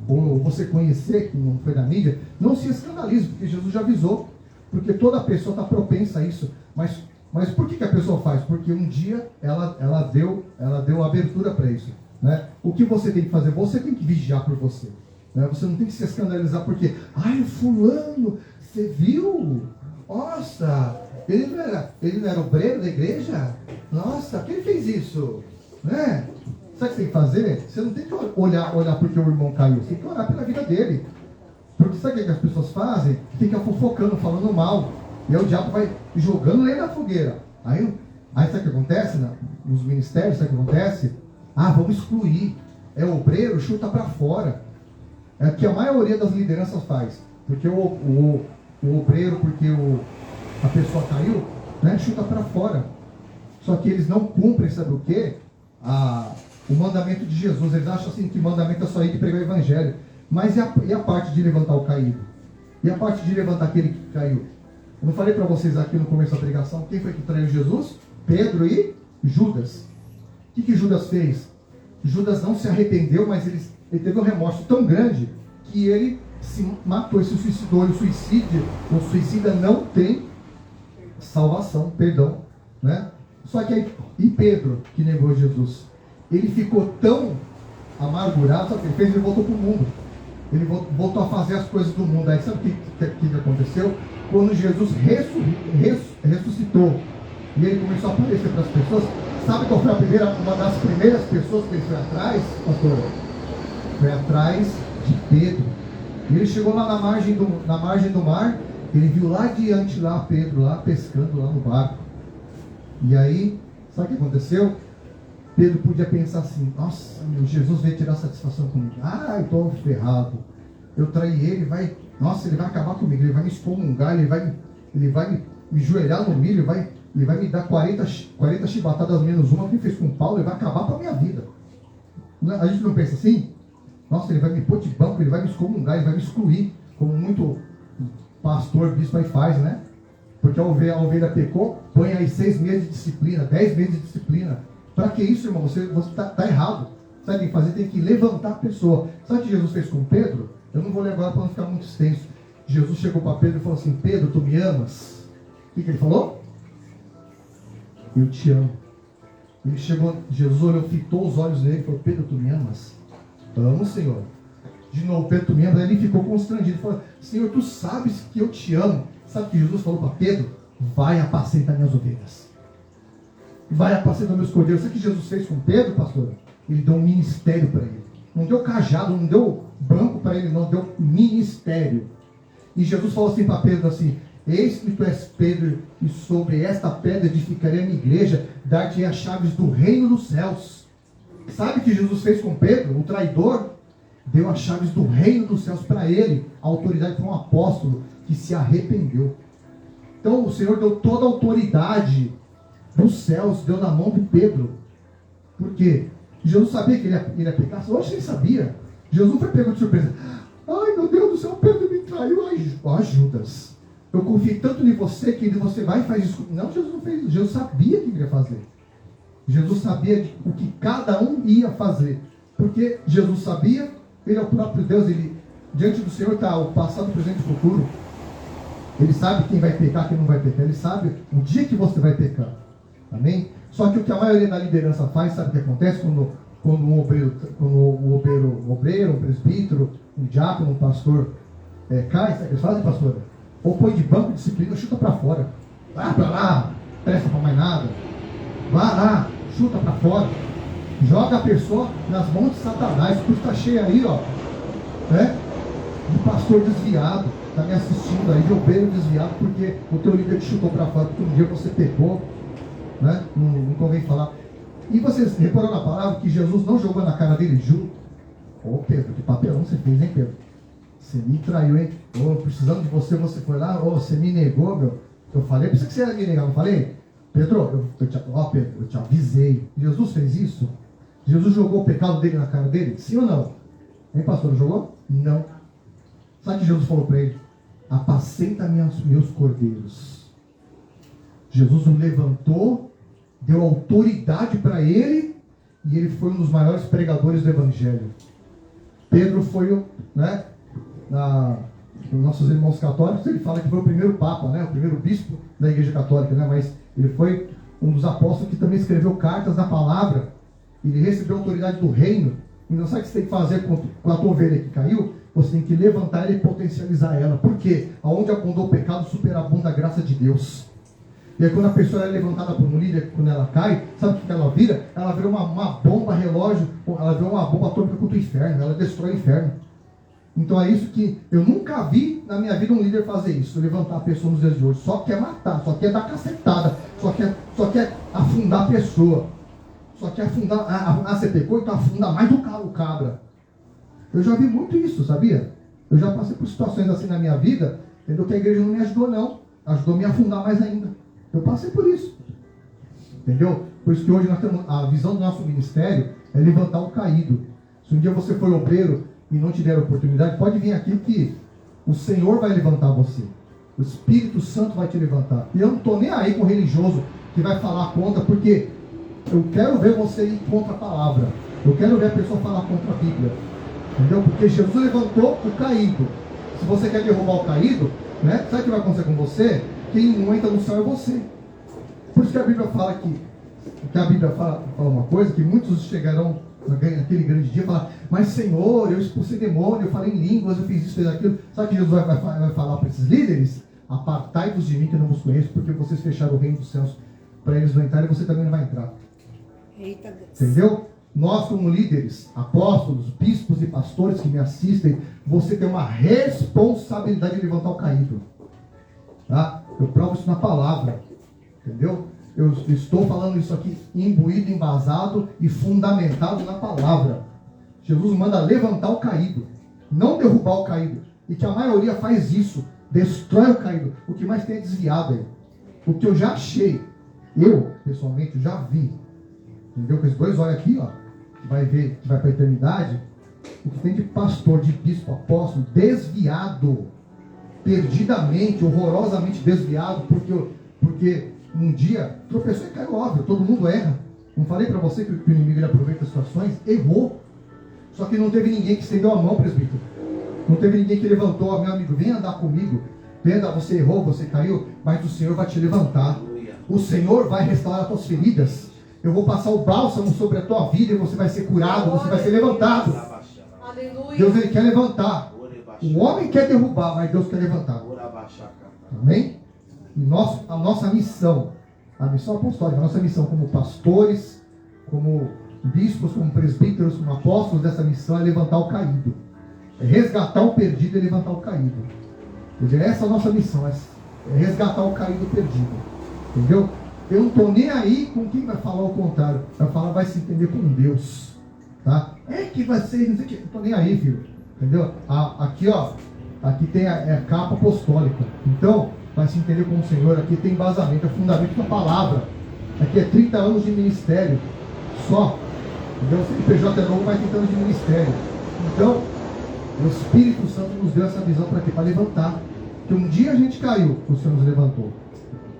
ou você conhecer que não foi na mídia, não se escandalize, porque Jesus já avisou, porque toda pessoa está propensa a isso. Mas por que a pessoa faz? Porque um dia ela deu abertura para isso, né? O que você tem que fazer? Você tem que vigiar por você, né? Você não tem que se escandalizar porque, fulano, você viu? Nossa, ele não era obreiro da igreja? Nossa, quem fez isso? Né? Sabe o que você tem que fazer? Você não tem que olhar porque o irmão caiu. Você tem que orar pela vida dele. Porque sabe o que as pessoas fazem? Fica fofocando, falando mal. E aí o diabo vai jogando lenha na fogueira. Aí sabe o que acontece nos ministérios? Sabe o que acontece? Vamos excluir. É obreiro, chuta para fora. É o que a maioria das lideranças faz. Porque o obreiro, porque a pessoa caiu, né, chuta para fora. Só que eles não cumprem, sabe o quê? O mandamento de Jesus. Eles acham assim que mandamento é só ir de pregar o evangelho. Mas e a parte de levantar o caído? E a parte de levantar aquele que caiu? Eu não falei para vocês aqui no começo da pregação quem foi que traiu Jesus? Pedro e Judas. O que Judas fez? Judas não se arrependeu, mas ele teve um remorso tão grande que ele se matou e se suicidou. E o suicida não tem salvação, perdão, né? Só que aí, e Pedro, que negou Jesus, ele ficou tão amargurado, sabe o que ele fez? Ele voltou para o mundo. Ele voltou a fazer as coisas do mundo. Aí sabe o que aconteceu? Quando Jesus ressuscitou e ele começou a aparecer para as pessoas, sabe qual foi uma das primeiras pessoas que ele foi atrás, pastor? Foi atrás de Pedro. E ele chegou lá na margem do mar, ele viu lá adiante lá Pedro lá pescando lá no barco. E aí, sabe o que aconteceu? Pedro podia pensar assim: nossa, meu, Jesus veio tirar satisfação comigo. Ah, eu estou ferrado. Eu traí ele, ele vai acabar comigo, ele vai me excomungar, ele vai me joelhar no milho, ele vai me dar 40 chibatadas menos uma que ele fez com Paulo, ele vai acabar com a minha vida. A gente não pensa assim? Nossa, ele vai me pôr de banco, ele vai me excomungar, ele vai me excluir, como muito pastor, bispo aí faz, né? Porque a ovelha pecou, põe aí 6 meses de disciplina, 10 meses de disciplina. Para que isso, irmão? Você está errado. Sabe o que fazer? Tem que levantar a pessoa. Sabe o que Jesus fez com Pedro? Eu não vou ler agora para não ficar muito extenso. Jesus chegou para Pedro e falou assim: Pedro, tu me amas? O que ele falou? Eu te amo. Ele chegou, Jesus olhou, fitou os olhos nele e falou: Pedro, tu me amas? Amo, Senhor. De novo, Pedro, tu me amas? Aí ele ficou constrangido. Falou: Senhor, tu sabes que eu te amo. Sabe o que Jesus falou para Pedro? Vai apacentar minhas ovelhas. Vai apacentar meus cordeiros. Sabe o que Jesus fez com Pedro, pastor? Ele deu um ministério para ele. Não deu cajado, não deu banco para ele, não, deu ministério. E Jesus falou assim para Pedro assim: eis que tu és Pedro, e sobre esta pedra edificarei a minha igreja, dar-te as chaves do reino dos céus. Sabe o que Jesus fez com Pedro? O traidor deu as chaves do reino dos céus para ele, a autoridade para um apóstolo que se arrependeu. Então o Senhor deu toda a autoridade dos céus, deu na mão de Pedro. Por quê? Jesus sabia que ele ia pecar? Eu acho que ele sabia. Jesus não foi pego de surpresa. Ai, meu Deus do céu, Pedro me traiu. Ai, Judas, eu confio tanto em você que você vai e faz isso. Não, Jesus não fez isso. Jesus sabia o que ele ia fazer. Jesus sabia o que cada um ia fazer. Porque Jesus sabia, ele é o próprio Deus. Ele, diante do Senhor está o passado, o presente e o futuro. Ele sabe quem vai pecar, quem não vai pecar. Ele sabe o dia que você vai pecar. Amém? Só que o que a maioria da liderança faz, sabe o que acontece quando um obreiro, um presbítero, um diácono, um pastor cai? Sabe o que eles fazem, pastor? Ou põe de banco de disciplina ou chuta para fora. Vai para lá, presta para mais nada. Vai lá, chuta para fora. Joga a pessoa nas mãos de Satanás. Tu está cheio aí, ó. De pastor desviado. Está me assistindo aí, de obreiro desviado, porque o teu líder te chutou para fora, porque um dia você pecou. Né? Não convém falar. E vocês repararam na palavra que Jesus não jogou na cara dele, juro. Ô Pedro, que papelão você fez, hein, Pedro? Você me traiu, hein? Precisando de você, você foi lá, você me negou, meu. Eu falei pra você que você ia me negar, não falei? Pedro, Pedro, eu te avisei. Jesus fez isso? Jesus jogou o pecado dele na cara dele? Sim ou não? Hein, pastor, não jogou? Não. Sabe o que Jesus falou para ele? Apacenta meus cordeiros. Jesus o levantou, deu autoridade para ele, e ele foi um dos maiores pregadores do Evangelho. Pedro foi, né, nos nossos irmãos católicos, ele fala que foi o primeiro Papa, né, o primeiro bispo da Igreja Católica, né, mas ele foi um dos apóstolos que também escreveu cartas na palavra. Ele recebeu a autoridade do reino. Então sabe o que você tem que fazer com a tua ovelha que caiu? Você tem que levantar ela e potencializar ela. Por quê? Aonde abundou o pecado, superabunda a graça de Deus. E aí quando a pessoa é levantada por um líder, quando ela cai, sabe o que ela vira? Ela vira uma bomba relógio, ela vira uma bomba atômica contra o inferno, ela destrói o inferno. Então é isso que eu nunca vi na minha vida um líder fazer isso, levantar a pessoa nos dias de hoje. Só quer matar, só quer dar cacetada, só quer afundar a pessoa. Só quer afundar, você pecou, então afunda mais do que o cabra. Eu já vi muito isso, sabia? Eu já passei por situações assim na minha vida, entendeu? Que a igreja não me ajudou não, ajudou a me afundar mais ainda. Eu passei por isso, entendeu? Por isso que hoje nós temos, a visão do nosso ministério é levantar o caído. Se um dia você for obreiro e não tiver oportunidade, pode vir aqui que o Senhor vai levantar você. O Espírito Santo vai te levantar. E eu não estou nem aí com o religioso que vai falar contra, porque eu quero ver você ir contra a palavra. Eu quero ver a pessoa falar contra a Bíblia. Entendeu? Porque Jesus levantou o caído. Se você quer derrubar o caído, né? Sabe o que vai acontecer com você? Quem não entra no céu é você. Por isso que a Bíblia fala que a Bíblia fala uma coisa, que muitos chegarão naquele grande dia e falar, mas Senhor, eu expulsei demônio, eu falei em línguas, eu fiz isso, fiz aquilo. Sabe o que Jesus vai falar para esses líderes? Apartai-vos de mim que eu não vos conheço, porque vocês fecharam o reino dos céus para eles não entrarem, você também não vai entrar. Eita Deus. Entendeu? Nós como líderes, apóstolos, bispos e pastores que me assistem, você tem uma responsabilidade de levantar o caído. Tá? Eu provo isso na palavra. Entendeu? Eu estou falando isso aqui imbuído, embasado e fundamentado na palavra. Jesus manda levantar o caído, não derrubar o caído. E que a maioria faz isso, destrói o caído. O que mais tem é desviado aí. O que eu já achei, eu pessoalmente já vi. Entendeu? Com esses dois olhos aqui, ó, que vai ver, que vai para a eternidade. O que tem de pastor, de bispo, apóstolo, desviado, perdidamente, horrorosamente desviado, porque um dia tropeçou e caiu, óbvio, todo mundo erra. Não falei para você que o inimigo ele aproveita as situações? Errou. Só que não teve ninguém que estendeu a mão, presbítero. Não teve ninguém que levantou, meu amigo, vem andar comigo. Vem andar, você errou, você caiu, mas o Senhor vai te levantar. O Senhor vai restaurar as tuas feridas. Eu vou passar o bálsamo sobre a tua vida e você vai ser curado, você vai ser levantado. Aleluia. Deus ele quer levantar. O homem quer derrubar, mas Deus quer levantar. Amém? A nossa missão, a missão apostólica, a nossa missão como pastores, como bispos, como presbíteros, como apóstolos dessa missão é levantar o caído. É resgatar o perdido e levantar o caído. Quer dizer, essa é a nossa missão, é resgatar o caído perdido. Entendeu? Eu não estou nem aí com quem vai falar o contrário. Vai falar, vai se entender com Deus. Tá? É que vai ser, não sei o que. Não estou nem aí, filho. Entendeu? Aqui, ó. Aqui tem a capa apostólica. Então, vai se entender com o Senhor. Aqui tem embasamento, é fundamento da palavra. Aqui é 30 anos de ministério. Só. Entendeu? O CNPJ é novo, mas 30 anos de ministério. Então, o Espírito Santo nos deu essa visão para quê? Para levantar. Porque um dia a gente caiu, o Senhor nos levantou.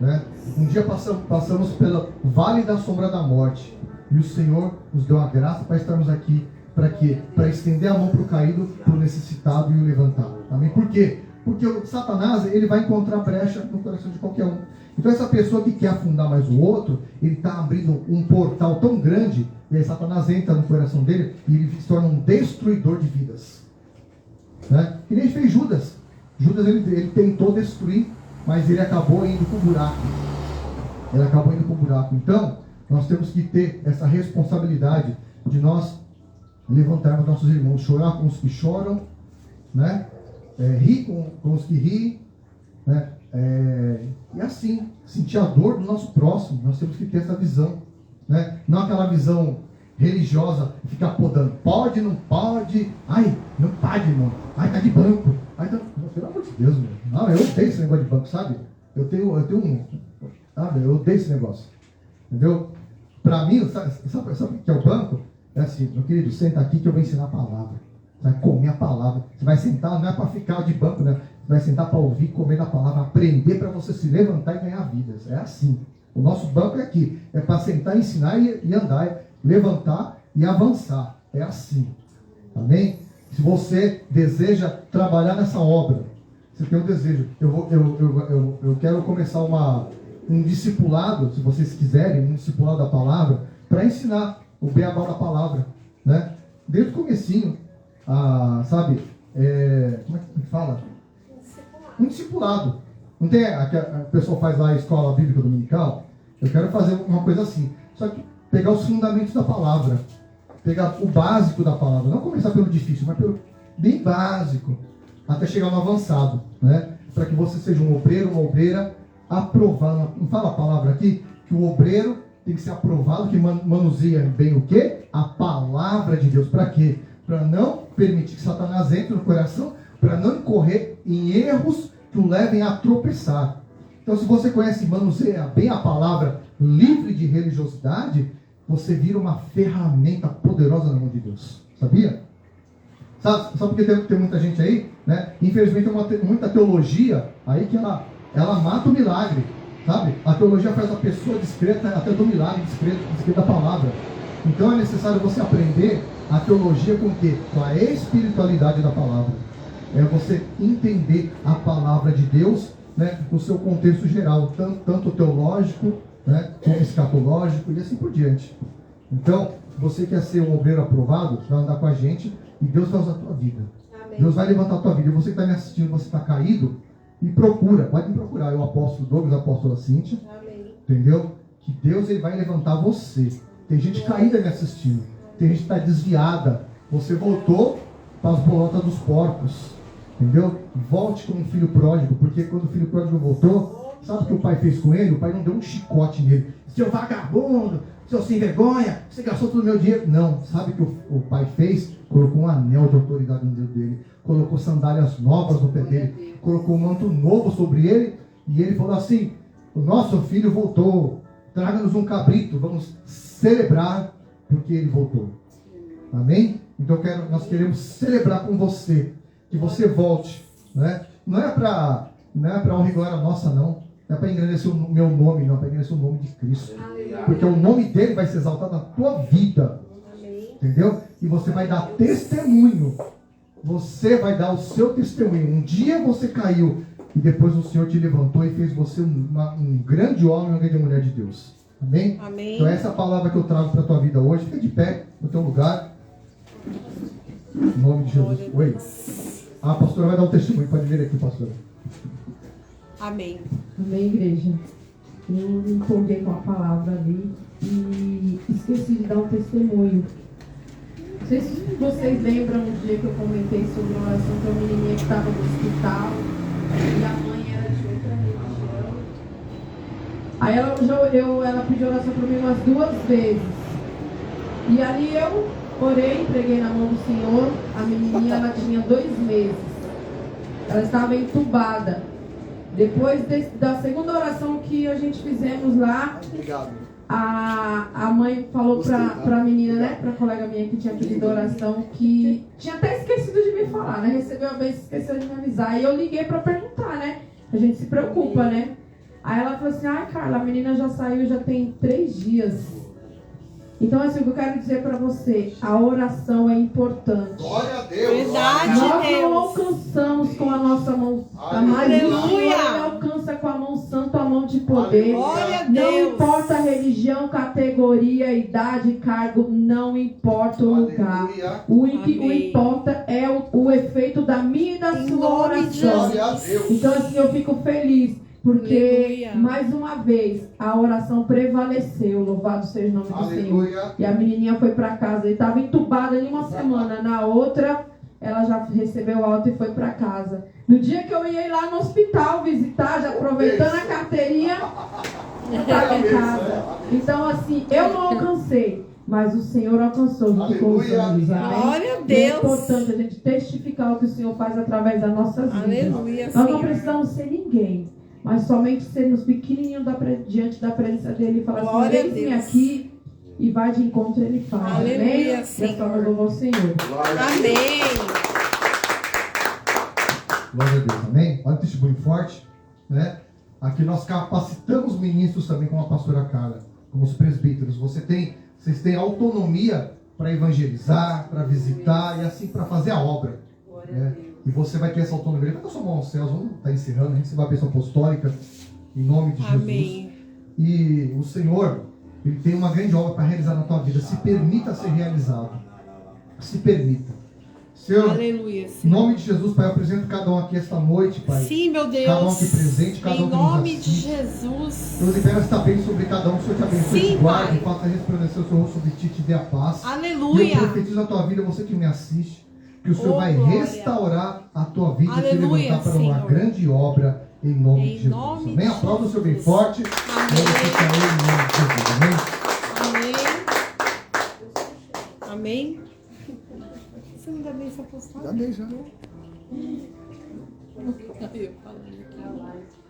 Né? Um dia passamos pelo vale da sombra da morte. E o Senhor nos deu a graça para estarmos aqui. Para quê? Para estender a mão para o caído, para o necessitado e o levantar. Amém? Por quê? Porque o Satanás ele vai encontrar brecha no coração de qualquer um. Então essa pessoa que quer afundar mais o outro, ele está abrindo um portal tão grande, e aí Satanás entra no coração dele e ele se torna um destruidor de vidas. Né? E nem fez Judas. Judas ele tentou destruir, mas ele acabou indo para o buraco. Ele acabou indo para o buraco. Então, nós temos que ter essa responsabilidade de nós levantarmos nossos irmãos, chorar com os que choram, né? Rir com os que riem, né? E assim, sentir a dor do nosso próximo. Nós temos que ter essa visão, né? Não aquela visão religiosa, ficar podando, pode, não pode, ai, não pague, irmão, ai, tá de banco, ai, tá... Pelo amor de Deus, meu. Não, eu odeio esse negócio de banco, sabe? Eu tenho sabe, eu odeio esse negócio, entendeu? Pra mim, sabe o que é o banco? É assim, meu querido, senta aqui que eu vou ensinar a palavra. Você vai comer a palavra. Você vai sentar, não é para ficar de banco, né? Você vai sentar para ouvir, comer a palavra, aprender para você se levantar e ganhar vidas. É assim. O nosso banco é aqui. É para sentar, ensinar e andar, levantar e avançar. É assim. Amém? Se você deseja trabalhar nessa obra, você tem um desejo. Eu quero começar um discipulado, se vocês quiserem, um discipulado da palavra, para ensinar o beabá da palavra, né? Desde o comecinho, sabe, como é que fala? Um discipulado. Não tem a pessoa faz lá a escola bíblica dominical? Eu quero fazer uma coisa assim, só que pegar os fundamentos da palavra, pegar o básico da palavra, não começar pelo difícil, mas pelo bem básico, até chegar no avançado, né? Para que você seja um obreiro, uma obreira aprovado. Não fala a palavra aqui que o obreiro tem que ser aprovado, que manuseia bem o quê? A palavra de Deus. Para quê? Para não permitir que Satanás entre no coração, para não incorrer em erros que o levem a tropeçar. Então, se você conhece e manuseia bem a palavra, livre de religiosidade, você vira uma ferramenta poderosa na mão de Deus. Sabia? Sabe porque tem muita gente aí, né? Infelizmente tem muita teologia aí que ela mata o milagre. Sabe? A teologia faz a pessoa discreta até do milagre, discreta da palavra. Então é necessário você aprender a teologia com o quê? Com a espiritualidade da palavra. É você entender a palavra de Deus, né, no seu contexto geral, tanto teológico, né, como escatológico e assim por diante. Então, você quer ser um obreiro aprovado, você vai andar com a gente e Deus vai usar a tua vida. Amém. Deus vai levantar a tua vida. E você que está me assistindo, você está caído, me procura, pode me procurar. Eu, o apóstolo Douglas, a apóstola Cíntia. Amém. Entendeu? Que Deus ele vai levantar você. Tem gente caída me assistindo. Tem gente que está desviada. Você voltou para as bolotas dos porcos. Entendeu? Volte como um filho pródigo. Porque quando o filho pródigo voltou, sabe o que o pai fez com ele? O pai não deu um chicote nele. Seu vagabundo, seu sem vergonha, você gastou todo o meu dinheiro. Não. Sabe o que o pai fez? Colocou um anel de autoridade no dedo dele. Colocou sandálias novas no pé dele. Colocou um manto novo sobre ele. E ele falou assim: o nosso filho voltou. Traga-nos um cabrito. Vamos celebrar porque ele voltou. Amém? Então nós queremos celebrar com você. Que você volte. Né? Não é para honra e glória nossa, não. Não é para engrandecer o meu nome, não. É para engrandecer o nome de Cristo. Porque o nome dele vai ser exaltado na tua vida. Entendeu? E você vai dar testemunho. Você vai dar o seu testemunho. Um dia você caiu e depois o Senhor te levantou e fez você um grande homem, uma grande mulher de Deus. Amém? Amém. Então essa é a palavra que eu trago para a tua vida hoje. Fica de pé no teu lugar. Em nome de Jesus. Oi. A pastora vai dar um testemunho. Pode vir aqui, pastora. Amém. Amém, igreja. Eu me empolguei com a palavra ali e esqueci de dar um testemunho. Não sei se vocês lembram um dia que eu comentei sobre uma oração para uma menininha que estava no hospital e a mãe era de outra religião. Aí ela pediu oração para mim umas 2 vezes. E ali eu orei, entreguei na mão do Senhor. A menininha ela tinha 2 meses. Ela estava entubada. Depois da segunda oração que a gente fizemos lá, a mãe falou para a menina, né, para a colega minha que tinha pedido oração, que tinha até esquecido de me falar, né? Recebeu a vez e esqueceu de me avisar. E eu liguei para perguntar, né? A gente se preocupa, né? Aí ela falou assim: ai, Carla, a menina já saiu, já tem 3 dias. Então, assim, o que eu quero dizer para você, a oração é importante. Glória a Deus. Verdade, nós Deus. não alcançamos com a nossa mão, mas o Senhor alcança com a mão santa, a mão de poder. Glória a Não Deus. importa a religião, categoria, idade, cargo, não importa o lugar. O que importa é o efeito da minha e da sua oração. Então, assim, eu fico feliz. Porque, mais uma vez, a oração prevaleceu. Louvado seja o nome do Senhor. E a menininha foi para casa. E estava entubada em uma semana. Na outra, ela já recebeu alta e foi para casa. No dia que eu ia ir lá no hospital visitar, já aproveitando a carteirinha, estava em casa. Então, assim, eu não alcancei. Mas o Senhor alcançou junto com os anjos. Glória a Deus. É importante a gente testificar o que o Senhor faz através das nossas vidas. Aleluia, Nós não Senhor. precisamos ser ninguém. Mas somente sermos pequenininhos diante da presença dele e falar Glória assim: a eis-me Deus. aqui, e vai de encontro, ele fala. Aleluia, Amém? Senhor. Dessa forma, louvo ao Senhor. Amém. Glória a Deus, amém? Olha o testemunho forte, né? Aqui nós capacitamos ministros também, como a pastora Carla, como os presbíteros. Vocês têm autonomia para evangelizar, para visitar e assim para fazer a obra. Né? E você vai ter essa autonomia. Levanta a sua mão aos céus, vamos estar encerrando, a gente se vai a bênção apostólica, em nome de Jesus. Amém. E o Senhor, Ele tem uma grande obra para realizar na tua vida. Se permita ser realizado. Se permita. Senhor, Aleluia, em Senhor. nome de Jesus, Pai, eu apresento cada um aqui esta noite, Pai. Sim, meu Deus. Cada um aqui presente, cada um em que nos nome de assiste. Jesus. Eu libero esta bênção sobre cada um, que o Senhor te abençoe, Sim, te guarde, Pai. faça resplandecer o seu rosto sobre ti, te dê a paz. E eu Aleluia. profetizo na tua vida, você que me assiste, que o Senhor Oh, vai glória. restaurar a tua vida e te Aleluia, levantar para uma Senhor. grande obra em nome Em de Jesus. nome Amém? de Aplauda o Senhor bem Jesus. forte. Amém. Glorifica Ele em nome de Jesus. Amém? Amém. Você não dá bênção apostólica? Já dei, já. Eu falando aqui.